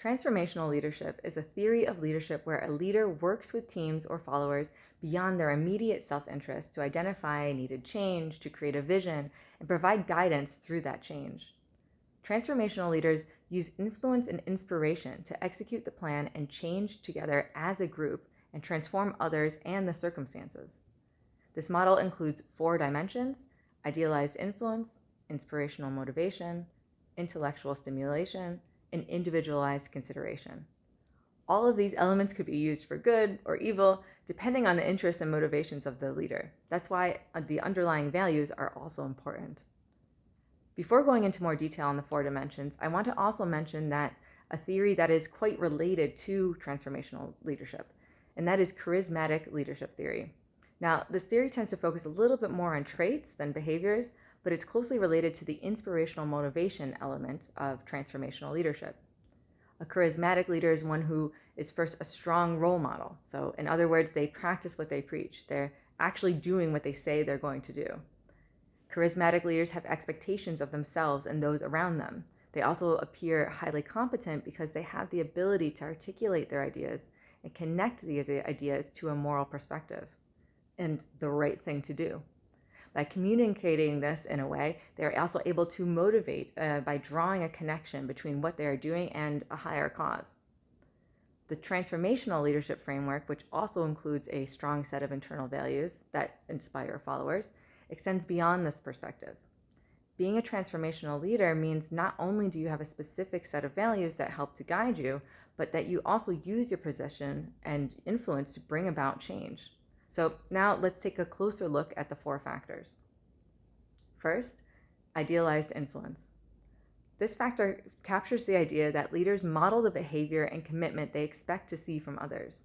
Transformational leadership is a theory of leadership where a leader works with teams or followers beyond their immediate self-interest to identify needed change, to create a vision, and provide guidance through that change. Transformational leaders use influence and inspiration to execute the plan and change together as a group and transform others and the circumstances. This model includes 4 dimensions: idealized influence, inspirational motivation, intellectual stimulation, and individualized consideration. All of these elements could be used for good or evil, depending on the interests and motivations of the leader. That's why the underlying values are also important. Before going into more detail on the 4 dimensions, I want to also mention that a theory that is quite related to transformational leadership, and that is charismatic leadership theory. Now, this theory tends to focus a little bit more on traits than behaviors, but it's closely related to the inspirational motivation element of transformational leadership. A charismatic leader is one who is first a strong role model. So in other words, they practice what they preach. They're actually doing what they say they're going to do. Charismatic leaders have expectations of themselves and those around them. They also appear highly competent because they have the ability to articulate their ideas and connect these ideas to a moral perspective and the right thing to do. By communicating this in a way, they're also able to motivate by drawing a connection between what they are doing and a higher cause. The transformational leadership framework, which also includes a strong set of internal values that inspire followers, extends beyond this perspective. Being a transformational leader means not only do you have a specific set of values that help to guide you, but that you also use your position and influence to bring about change. So now let's take a closer look at the 4 factors. First, idealized influence. This factor captures the idea that leaders model the behavior and commitment they expect to see from others.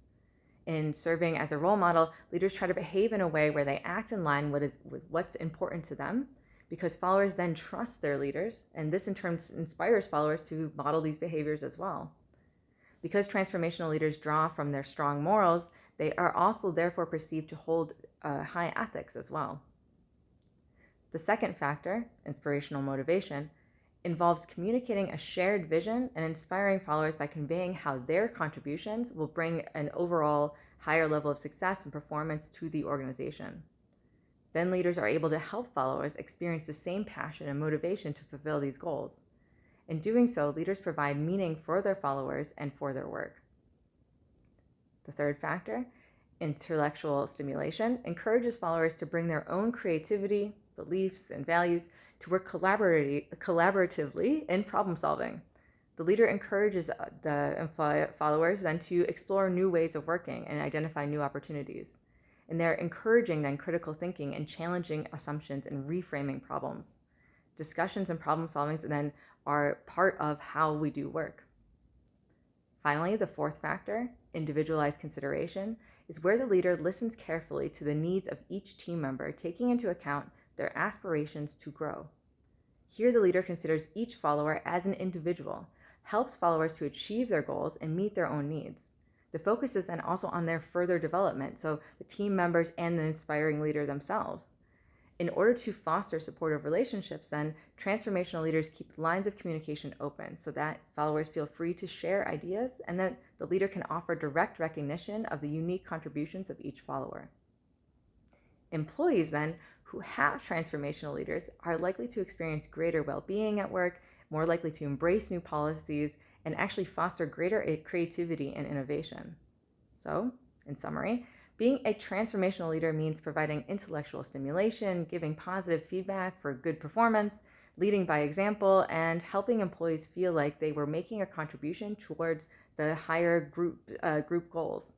In serving as a role model, leaders try to behave in a way where they act in line with what's important to them, because followers then trust their leaders, and this in turn inspires followers to model these behaviors as well. Because transformational leaders draw from their strong morals, they are also therefore perceived to hold high ethics as well. The second factor, inspirational motivation, involves communicating a shared vision and inspiring followers by conveying how their contributions will bring an overall higher level of success and performance to the organization. Then leaders are able to help followers experience the same passion and motivation to fulfill these goals. In doing so, leaders provide meaning for their followers and for their work. The third factor, intellectual stimulation, encourages followers to bring their own creativity, beliefs, and values to work collaboratively in problem solving. The leader encourages the followers then to explore new ways of working and identify new opportunities. And they're encouraging then critical thinking and challenging assumptions and reframing problems. Discussions and problem solving then are part of how we do work. Finally, the fourth factor, individualized consideration, is where the leader listens carefully to the needs of each team member, taking into account their aspirations to grow. Here, the leader considers each follower as an individual, helps followers to achieve their goals and meet their own needs. The focus is then also on their further development, so the team members and the inspiring leader themselves. In order to foster supportive relationships, then, transformational leaders keep lines of communication open so that followers feel free to share ideas and that the leader can offer direct recognition of the unique contributions of each follower. Employees, then, who have transformational leaders are likely to experience greater well-being at work, more likely to embrace new policies, and actually foster greater creativity and innovation. So, in summary, being a transformational leader means providing intellectual stimulation, giving positive feedback for good performance, leading by example, and helping employees feel like they were making a contribution towards the higher group goals.